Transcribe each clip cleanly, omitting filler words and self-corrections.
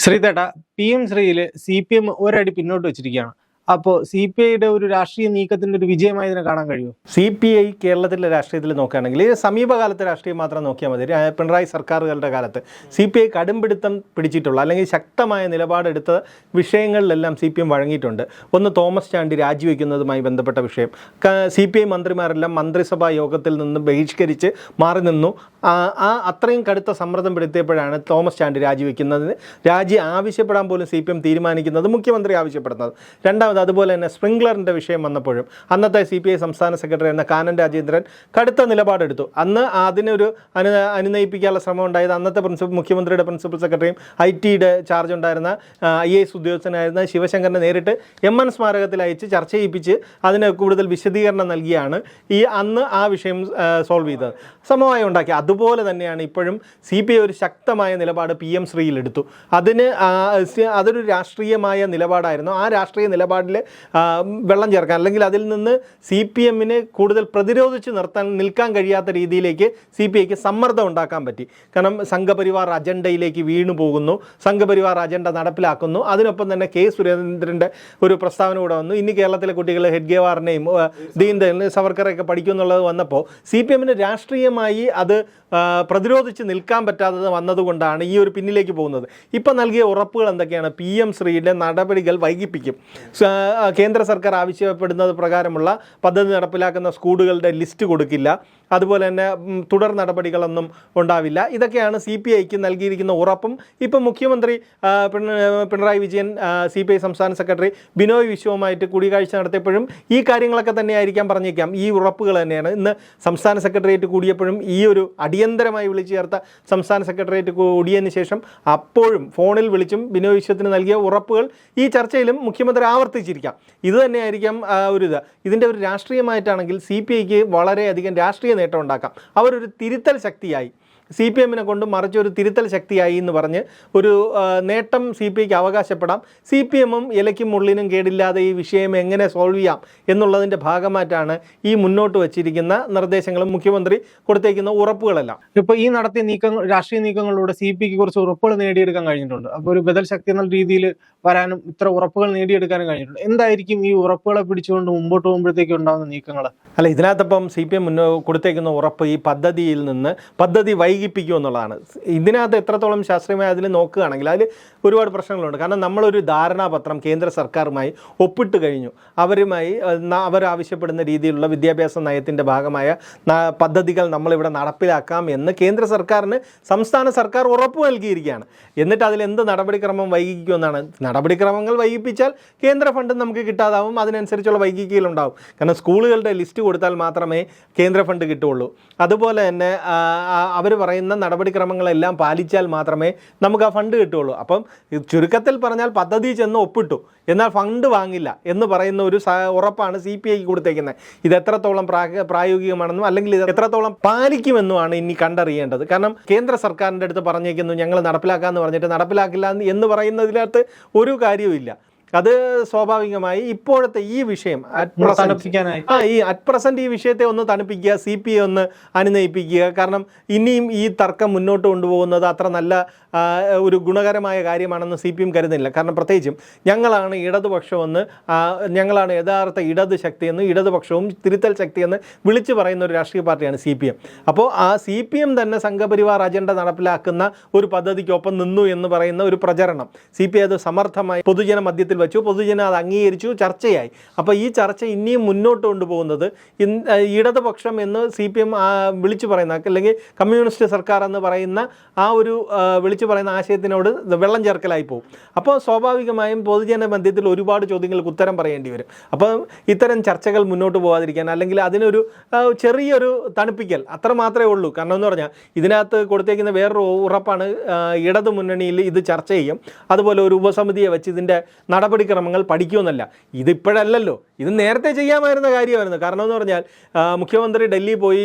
ശ്രീതേട്ട, PM ശ്രീയിൽ CPM ഒരടി പിന്നോട്ട് വെച്ചിരിക്കുകയാണ്. അപ്പോൾ CPIയുടെ ഒരു രാഷ്ട്രീയ നീക്കത്തിന്റെ ഒരു വിജയമായി ഇതിനെ കാണാൻ കഴിയുമോ? CPI കേരളത്തിലെ രാഷ്ട്രീയത്തിൽ നോക്കുകയാണെങ്കിൽ സമീപകാലത്തെ രാഷ്ട്രീയം മാത്രം നോക്കിയാൽ മതി. പിണറായി സർക്കാരുകളുടെ കാലത്ത് CPI കടുംപിടുത്തം പിടിച്ചിട്ടുള്ള അല്ലെങ്കിൽ ശക്തമായ നിലപാടെടുത്ത വിഷയങ്ങളിലെല്ലാം CPM വഴങ്ങിയിട്ടുണ്ട്. ഒന്ന്, തോമസ് ചാണ്ടി രാജിവെക്കുന്നതുമായി ബന്ധപ്പെട്ട വിഷയം. CPI മന്ത്രിമാരെല്ലാം മന്ത്രിസഭാ യോഗത്തിൽ നിന്ന് ബഹിഷ്കരിച്ച് മാറി നിന്നു. അത്രയും കടുത്ത സമ്മർദ്ദം പെടുത്തിയപ്പോഴാണ് തോമസ് ചാണ്ടി രാജിവെക്കുന്നതിന് രാജി ആവശ്യപ്പെടാൻ പോലും CPM തീരുമാനിക്കുന്നത്, മുഖ്യമന്ത്രി ആവശ്യപ്പെടുന്നത്. രണ്ടാമത്, അതുപോലെ തന്നെ സ്പ്രിംഗ്ലറിൻ്റെ വിഷയം വന്നപ്പോഴും അന്നത്തെ CPI സംസ്ഥാന സെക്രട്ടറി എന്ന കാനൻ രാജേന്ദ്രൻ കടുത്ത നിലപാടെടുത്തു. അന്ന് അതിനൊരു അനുനയിപ്പിക്കാനുള്ള ശ്രമം ഉണ്ടായത് അന്നത്തെ മുഖ്യമന്ത്രിയുടെ പ്രിൻസിപ്പൽ സെക്രട്ടറിയും IT-യുടെ ചാർജ് ഉണ്ടായിരുന്ന IAS ഉദ്യോഗസ്ഥനായിരുന്ന ശിവശങ്കറിനെ നേരിട്ട് MN സ്മാരകത്തിൽ അയച്ച് ചർച്ച ചെയ്യിപ്പിച്ച് അതിന് കൂടുതൽ വിശദീകരണം നൽകിയാണ് അന്ന് ആ വിഷയം സോൾവ് ചെയ്തത്, സമവായം ഉണ്ടാക്കി. അതുപോലെ തന്നെയാണ് ഇപ്പോഴും CPI ഒരു ശക്തമായ നിലപാട് PM ശ്രീയിലെടുത്തു. അതൊരു രാഷ്ട്രീയമായ നിലപാടായിരുന്നു. ആ രാഷ്ട്രീയ നിലപാടിൽ വെള്ളം ചേർക്കാൻ അല്ലെങ്കിൽ അതിൽ നിന്ന് CPM-നെ കൂടുതൽ പ്രതിരോധിച്ച് നിൽക്കാൻ കഴിയാത്ത രീതിയിലേക്ക് CPIക്ക് സമ്മർദ്ദം ഉണ്ടാക്കാൻ പറ്റി. കാരണം സംഘപരിവാർ അജണ്ടയിലേക്ക് വീണു പോകുന്നു, സംഘപരിവാർ അജണ്ട നടപ്പിലാക്കുന്നു. അതിനൊപ്പം തന്നെ K. സുരേന്ദ്രൻ്റെ ഒരു പ്രസ്താവന കൂടെ വന്നു. ഇനി കേരളത്തിലെ കുട്ടികൾ ഹെഡ്ഗേവാറിനെയും ദീൻ സവർക്കറൊക്കെ പഠിക്കും എന്നുള്ളത് വന്നപ്പോൾ CPM-ന് രാഷ്ട്രീയമായി അത് പ്രതിരോധിച്ച് നിൽക്കാൻ പറ്റാത്തത് വന്നതുകൊണ്ടാണ് ഈ ഒരു പിന്നിലേക്ക് പോകുന്നത്. ഇപ്പം നൽകിയ ഉറപ്പുകൾ എന്തൊക്കെയാണ്? PM ശ്രീയുടെ നടപടികൾ വൈകിപ്പിക്കും, കേന്ദ്ര സർക്കാർ ആവശ്യപ്പെടുന്നത് പ്രകാരമുള്ള പദ്ധതി നടപ്പിലാക്കുന്ന സ്കൂളുകളുടെ ലിസ്റ്റ് കൊടുക്കില്ല, അതുപോലെ തന്നെ തുടർ നടപടികളൊന്നും ഉണ്ടാവില്ല. ഇതൊക്കെയാണ് CPIക്ക് നൽകിയിരിക്കുന്ന ഉറപ്പും. ഇപ്പം മുഖ്യമന്ത്രി പിണറായി വിജയൻ CPI സംസ്ഥാന സെക്രട്ടറി ബിനോയ് വിശ്വവുമായിട്ട് കൂടിക്കാഴ്ച നടത്തിയപ്പോഴും ഈ കാര്യങ്ങളൊക്കെ തന്നെയായിരിക്കാം പറഞ്ഞേക്കാം. ഈ ഉറപ്പുകൾ തന്നെയാണ് ഇന്ന് സംസ്ഥാന സെക്രട്ടേറിയറ്റ് കൂടിയപ്പോഴും ഈ ഒരു അടിയന്തരമായി വിളിച്ചു ചേർത്ത സംസ്ഥാന സെക്രട്ടേറിയറ്റ് കൂടിയതിന് ശേഷം അപ്പോഴും ഫോണിൽ വിളിച്ചും ബിനോയ് വിശ്വത്തിന് നൽകിയ ഉറപ്പുകൾ ഈ ചർച്ചയിലും മുഖ്യമന്ത്രി ആവർത്തിച്ചിരിക്കാം. ഇത് തന്നെയായിരിക്കാം ഇതിൻ്റെ ഒരു രാഷ്ട്രീയമായിട്ടാണെങ്കിൽ CPIക്ക് വളരെയധികം രാഷ്ട്രീയ നേട്ടം ഉണ്ടാക്കാം. അവരൊരു തിരുത്തൽ ശക്തിയായി, CPM-നെ കൊണ്ട് മറിച്ചൊരു തിരുത്തൽ ശക്തിയായി എന്ന് പറഞ്ഞ് ഒരു നേട്ടം CPIക്ക് അവകാശപ്പെടാം. CPM-ഉം ഇലയ്ക്കും മുള്ളിനും കേടില്ലാതെ ഈ വിഷയം എങ്ങനെ സോൾവ് ചെയ്യാം എന്നുള്ളതിൻ്റെ ഭാഗമായിട്ടാണ് ഈ മുന്നോട്ട് വച്ചിരിക്കുന്ന നിർദ്ദേശങ്ങളും മുഖ്യമന്ത്രി കൊടുത്തേക്കുന്ന ഉറപ്പുകളെല്ലാം. ഇപ്പോൾ ഈ നടത്തിയ രാഷ്ട്രീയ നീക്കങ്ങളിലൂടെ CPIക്ക് കുറച്ച് ഉറപ്പുകൾ നേടിയെടുക്കാൻ കഴിഞ്ഞിട്ടുണ്ട്. അപ്പോൾ ഒരു ബദൽ ശക്തി എന്ന രീതിയിൽ വരാനും ഇത്ര ഉറപ്പുകൾ നേടിയെടുക്കാനും കഴിഞ്ഞിട്ടുണ്ട്. എന്തായിരിക്കും ഈ ഉറപ്പുകളെ പിടിച്ചുകൊണ്ട് മുമ്പോട്ട് പോകുമ്പോഴത്തേക്കും ഉണ്ടാകുന്ന നീക്കങ്ങൾ? അല്ല, ഇതിനകത്തപ്പം CPM കൊടുത്തേക്കുന്ന ഉറപ്പ് ഈ പദ്ധതിയിൽ നിന്ന് പദ്ധതി വൈകിപ്പിക്കുക എന്നുള്ളതാണ്. ഇതിനകത്ത് എത്രത്തോളം ശാസ്ത്രീയമായി അതിൽ നോക്കുകയാണെങ്കിൽ അതിൽ ഒരുപാട് പ്രശ്നങ്ങളുണ്ട്. കാരണം നമ്മളൊരു ധാരണാപത്രം കേന്ദ്ര സർക്കാരുമായി ഒപ്പിട്ട് കഴിഞ്ഞു. അവരാവശ്യപ്പെടുന്ന രീതിയിലുള്ള വിദ്യാഭ്യാസ നയത്തിൻ്റെ ഭാഗമായ പദ്ധതികൾ നമ്മളിവിടെ നടപ്പിലാക്കാം എന്ന് കേന്ദ്ര സർക്കാരിന് സംസ്ഥാന സർക്കാർ ഉറപ്പ് നൽകിയിരിക്കുകയാണ്. എന്നിട്ട് അതിലെന്ത് നടപടിക്രമം വൈകിക്കുമെന്നാണ്? നടപടിക്രമങ്ങൾ വൈകിപ്പിച്ചാൽ കേന്ദ്ര ഫണ്ട് നമുക്ക് കിട്ടാതാവും, അതിനനുസരിച്ചുള്ള വൈകിക്കലുണ്ടാവും. കാരണം സ്കൂളുകളുടെ ലിസ്റ്റ് കൊടുത്താൽ മാത്രമേ കേന്ദ്ര ഫണ്ട് കിട്ടുകയുള്ളൂ. അതുപോലെ തന്നെ അവർ പറയുന്ന നടപടിക്രമങ്ങളെല്ലാം പാലിച്ചാൽ മാത്രമേ നമുക്ക് ആ ഫണ്ട് കിട്ടുകയുള്ളൂ. അപ്പം ചുരുക്കത്തിൽ പറഞ്ഞാൽ പദ്ധതി ചെന്ന് ഒപ്പിട്ടു, എന്നാൽ ഫണ്ട് വാങ്ങില്ല എന്ന് പറയുന്ന ഒരു ഉറപ്പാണ് CPIക്ക് കൊടുത്തേക്കുന്നത്. ഇത് എത്രത്തോളം പ്രായോഗികമാണെന്നും അല്ലെങ്കിൽ ഇത് എത്രത്തോളം പാലിക്കുമെന്നുമാണ് ഇനി കണ്ടറിയേണ്ടത്. കാരണം കേന്ദ്ര സർക്കാരിൻ്റെ അടുത്ത് പറഞ്ഞേക്കുന്നു ഞങ്ങൾ നടപ്പിലാക്കാമെന്ന് പറഞ്ഞിട്ട് നടപ്പിലാക്കില്ല എന്ന് പറയുന്നതിനകത്ത് ഒരു കാര്യവുമില്ല. അത് സ്വാഭാവികമായി ഇപ്പോഴത്തെ ഈ വിഷയം അറ്റ് പ്രസന്റ് ഈ വിഷയത്തെ ഒന്ന് തണുപ്പിക്കുക, CPI ഒന്ന് അനുനയിപ്പിക്കുക. കാരണം ഇനിയും ഈ തർക്കം മുന്നോട്ട് കൊണ്ടുപോകുന്നത് അത്ര നല്ല ഒരു ഗുണകരമായ കാര്യമാണെന്ന് CPM കരുതുന്നില്ല. കാരണം പ്രത്യേകിച്ചും ഞങ്ങളാണ് ഇടതുപക്ഷമെന്ന്, ഞങ്ങളാണ് യഥാർത്ഥ ഇടത് ശക്തിയെന്ന്, ഇടതുപക്ഷവും തിരുത്തൽ ശക്തിയെന്ന് വിളിച്ചു പറയുന്ന ഒരു രാഷ്ട്രീയ പാർട്ടിയാണ് CPM. അപ്പോൾ ആ CPM തന്നെ സംഘപരിവാർ അജണ്ട നടപ്പിലാക്കുന്ന ഒരു പദ്ധതിക്കൊപ്പം നിന്നു എന്ന് പറയുന്ന ഒരു പ്രചരണം CPI അത് സമർത്ഥമായി പൊതുജന മധ്യത്തിൽ വെച്ചു, പൊതുജനം അത് അംഗീകരിച്ചു, ചർച്ചയായി. അപ്പോൾ ഈ ചർച്ച ഇനിയും മുന്നോട്ട് കൊണ്ടുപോകുന്നത് ഇടതുപക്ഷം എന്ന് CPM വിളിച്ചു പറയുന്ന അല്ലെങ്കിൽ കമ്മ്യൂണിസ്റ്റ് സർക്കാർ എന്ന് പറയുന്ന ആ ഒരു വിളിച്ചു പറയുന്ന ആശയത്തിനോട് വെള്ളം ചേർക്കലായി പോകും. അപ്പോൾ സ്വാഭാവികമായും പൊതുജന മധ്യത്തിൽ ഒരുപാട് ചോദ്യങ്ങൾക്ക് ഉത്തരം പറയേണ്ടി വരും. അപ്പോൾ ഇത്തരം ചർച്ചകൾ മുന്നോട്ട് പോകാതിരിക്കാൻ അല്ലെങ്കിൽ അതിനൊരു ചെറിയൊരു തണുപ്പിക്കൽ അത്ര മാത്രമേ ഉള്ളൂ. കാരണം എന്ന് പറഞ്ഞാൽ ഇതിനകത്ത് കൊടുത്തേക്കുന്ന വേറൊരു ഉറപ്പാണ് ഇടതു മുന്നണിയിൽ ഇത് ചർച്ച ചെയ്യും, അതുപോലെ ഒരു ഉപസമിതിയെ വെച്ച് ഇതിൻ്റെ നടപടിക്രമങ്ങൾ പഠിക്കുമെന്നല്ല. ഇതിപ്പോഴല്ലല്ലോ, ഇത് നേരത്തെ ചെയ്യാമായിരുന്ന കാര്യമായിരുന്നു. കാരണം എന്ന് പറഞ്ഞാൽ മുഖ്യമന്ത്രി ഡൽഹി പോയി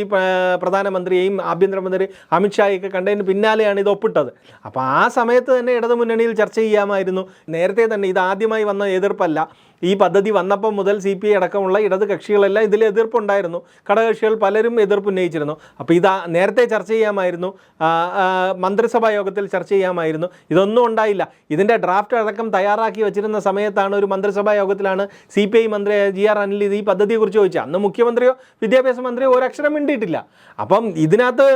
പ്രധാനമന്ത്രിയെയും ആഭ്യന്തരമന്ത്രി അമിത്ഷായൊക്കെ കണ്ടതിന് പിന്നാലെയാണ് ഇത് ഒപ്പിട്ടത്. അപ്പോൾ ആ സമയത്ത് തന്നെ ഇടതുമുന്നണിയിൽ ചർച്ച ചെയ്യാമായിരുന്നു. നേരത്തെ തന്നെ ഇത് ആദ്യമായി വന്ന എതിർപ്പല്ല. ഈ പദ്ധതി വന്നപ്പോൾ മുതൽ CPI അടക്കമുള്ള ഇടത് കക്ഷികളെല്ലാം ഇതിൽ എതിർപ്പുണ്ടായിരുന്നു. ഘടകകക്ഷികൾ പലരും എതിർപ്പ് ഉന്നയിച്ചിരുന്നു. അപ്പോൾ ഇത് നേരത്തെ ചർച്ച ചെയ്യാമായിരുന്നു, മന്ത്രിസഭാ യോഗത്തിൽ ചർച്ച ചെയ്യാമായിരുന്നു. ഇതൊന്നും ഉണ്ടായില്ല. ഇതിൻ്റെ ഡ്രാഫ്റ്റ് അടക്കം തയ്യാറാക്കി വെച്ചിരുന്ന സമയത്താണ് ഒരു മന്ത്രിസഭാ യോഗത്തിലാണ് CPI മന്ത്രി GR അനിൽ ഈ പദ്ധതിയെക്കുറിച്ച് ചോദിച്ചത്. അന്ന് മുഖ്യമന്ത്രിയോ വിദ്യാഭ്യാസ മന്ത്രിയോ ഒരക്ഷരം മിണ്ടിയിട്ടില്ല. അപ്പം ഇതിനകത്ത്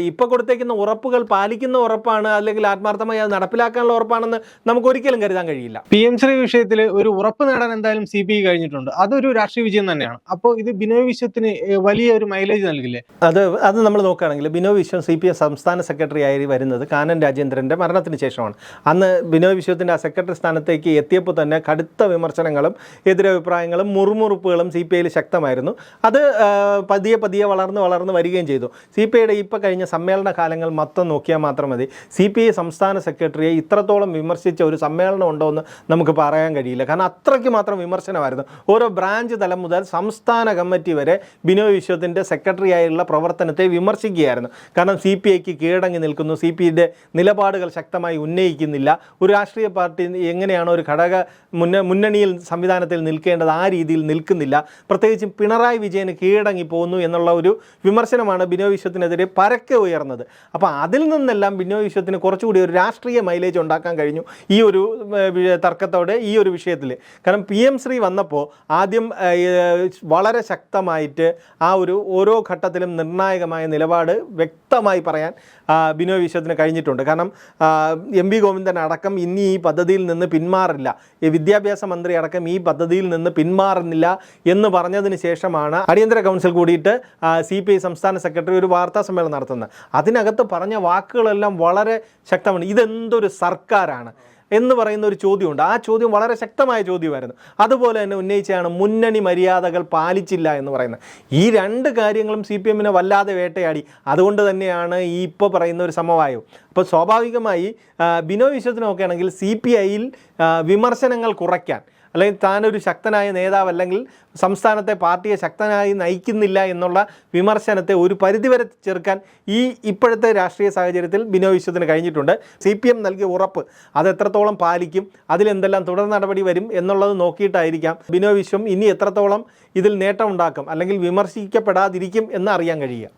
ഇപ്പോൾ കൊടുത്തേക്കുന്ന ഉറപ്പുകൾ പാലിക്കുന്ന ഉറപ്പാണ്, അല്ലെങ്കിൽ ആത്മാർത്ഥമായി അത് നടപ്പിലാക്കാനുള്ള ഉറപ്പാണെന്ന് നമുക്ക് ഒരിക്കലും കരുതാൻ കഴിയില്ല. PM ശ്രീ വിഷയത്തിൽ ഒരു ഉറപ്പ് നേടാൻ എന്തായാലും CPI കഴിഞ്ഞിട്ടുണ്ട്. അതൊരു രാഷ്ട്രീയ വിജയം തന്നെയാണ്. അപ്പോൾ ഇത് ബിനോയ് വിശ്വത്തിന് വലിയ ഒരു മൈലേജ് നൽകില്ലേ? അത് നമ്മൾ നോക്കുകയാണെങ്കിൽ ബിനോയ് വിശ്വം CPM സംസ്ഥാന സെക്രട്ടറി ആയി വരുന്നത് കാനൻ രാജേന്ദ്രൻ്റെ മരണത്തിന് ശേഷമാണ്. അന്ന് ബിനോയ് വിശ്വത്തിൻ്റെ ആ സെക്രട്ടറി സ്ഥാനത്തേക്ക് എത്തിയപ്പോൾ തന്നെ കടുത്ത വിമർശനങ്ങളും എതിരഭിപ്രായങ്ങളും മുറുമുറുപ്പുകളും CPIയിൽ ശക്തമായിരുന്നു. അത് പതിയെ വളർന്ന് വരികയും ചെയ്തു. CPIയുടെ ഇപ്പോൾ കഴിഞ്ഞ സമ്മേളന കാലങ്ങൾ മൊത്തം നോക്കിയാൽ മാത്രം മതി CPI സംസ്ഥാന സെക്രട്ടറിയെ ഇത്രത്തോളം വിമർശിച്ച ഒരു സമ്മേളനം ഉണ്ടോ എന്ന് നമുക്ക് പറയാൻ കഴിയില്ല. കാരണം അത്രയ്ക്ക് മാത്രം വിമർശനമായിരുന്നു. ഓരോ ബ്രാഞ്ച് തലം മുതൽ സംസ്ഥാന കമ്മിറ്റി വരെ ബിനോയ് വിശ്വത്തിൻ്റെ സെക്രട്ടറി ആയുള്ള പ്രവർത്തനത്തെ വിമർശിക്കുകയായിരുന്നു. കാരണം CPIക്ക് കീഴടങ്ങി നിൽക്കുന്നു, CPIയുടെ നിലപാടുകൾ ശക്തമായി ഉന്നയിക്കുന്നില്ല, ഒരു രാഷ്ട്രീയ പാർട്ടി എങ്ങനെയാണോ ഒരു ഘടക മുന്നണിയിൽ സംവിധാനത്തിൽ നിൽക്കേണ്ടത് ആ രീതിയിൽ നിൽക്കുന്നില്ല, പ്രത്യേകിച്ചും പിണറായി വിജയന് കീഴടങ്ങി പോകുന്നു എന്നുള്ള ഒരു വിമർശനമാണ് ബിനോയ് വിശ്വത്തിനെതിരെ പരക്കെ ഉയർന്നത്. അപ്പോൾ അതിൽ നിന്നെല്ലാം ബിനോയ് വിശ്വത്തിന് കുറച്ചുകൂടി ഒരു രാഷ്ട്രീയ മൈലേജ് ഉണ്ടാക്കാൻ കഴിഞ്ഞു ഈ ഒരു തർക്കത്തോടെ, ഈ ഒരു വിഷയത്തിൽ. കാരണം PM ശ്രീ വന്നപ്പോൾ ആദ്യം വളരെ ശക്തമായിട്ട് ആ ഒരു ഓരോ ഘട്ടത്തിലും നിർണായകമായ നിലപാട് വ്യക്തമായി പറയാൻ ബിനോയ് വിശ്വത്തിന് കഴിഞ്ഞിട്ടുണ്ട്. കാരണം MV ഗോവിന്ദൻ അടക്കം ഇനി ഈ പദ്ധതിയിൽ നിന്ന് പിന്മാറില്ല, ഈ വിദ്യാഭ്യാസ മന്ത്രി അടക്കം ഈ പദ്ധതിയിൽ നിന്ന് പിന്മാറുന്നില്ല എന്ന് പറഞ്ഞതിന് ശേഷമാണ് അടിയന്തര കൗൺസിൽ കൂടിയിട്ട് CPI സംസ്ഥാന സെക്രട്ടറി ഒരു വാർത്താ സമ്മേളനം നടത്തുന്നത്. അതിനകത്ത് പറഞ്ഞ വാക്കുകളെല്ലാം വളരെ ശക്തമാണ്. ഇതെന്തൊരു സർക്കാരാണ് എന്ന് പറയുന്ന ഒരു ചോദ്യമുണ്ട്. ആ ചോദ്യം വളരെ ശക്തമായ ചോദ്യമായിരുന്നു. അതുപോലെ തന്നെ ഉന്നയിച്ചാണ് മുന്നണി മര്യാദകൾ പാലിച്ചില്ല എന്ന് പറയുന്നത്. ഈ രണ്ട് കാര്യങ്ങളും CPMനെ വല്ലാതെ വേട്ടയാടി. അതുകൊണ്ട് തന്നെയാണ് ഈ ഇപ്പോൾ പറയുന്ന ഒരു സമവായവും. അപ്പോൾ സ്വാഭാവികമായി ബിനോയ് വിശ്വത്തിന് നോക്കുകയാണെങ്കിൽ CPIയിൽ വിമർശനങ്ങൾ കുറയ്ക്കാൻ, അല്ലെങ്കിൽ താനൊരു ശക്തനായ നേതാവ് അല്ലെങ്കിൽ സംസ്ഥാനത്തെ പാർട്ടിയെ ശക്തനായി നയിക്കുന്നില്ല എന്നുള്ള വിമർശനത്തെ ഒരു പരിധിവരെ ചെറുക്കാൻ ഈ ഇപ്പോഴത്തെ രാഷ്ട്രീയ സാഹചര്യത്തിൽ ബിനോയ് വിശ്വത്തിന് കഴിഞ്ഞിട്ടുണ്ട്. CPM നൽകിയ ഉറപ്പ് അത് എത്രത്തോളം പാലിക്കും, അതിലെന്തെല്ലാം തുടർ നടപടി വരും എന്നുള്ളത് നോക്കിയിട്ടായിരിക്കാം ബിനോയ് വിശ്വം ഇനി എത്രത്തോളം ഇതിൽ നേട്ടമുണ്ടാക്കും അല്ലെങ്കിൽ വിമർശിക്കപ്പെടാതിരിക്കും എന്ന് അറിയാൻ കഴിയുക.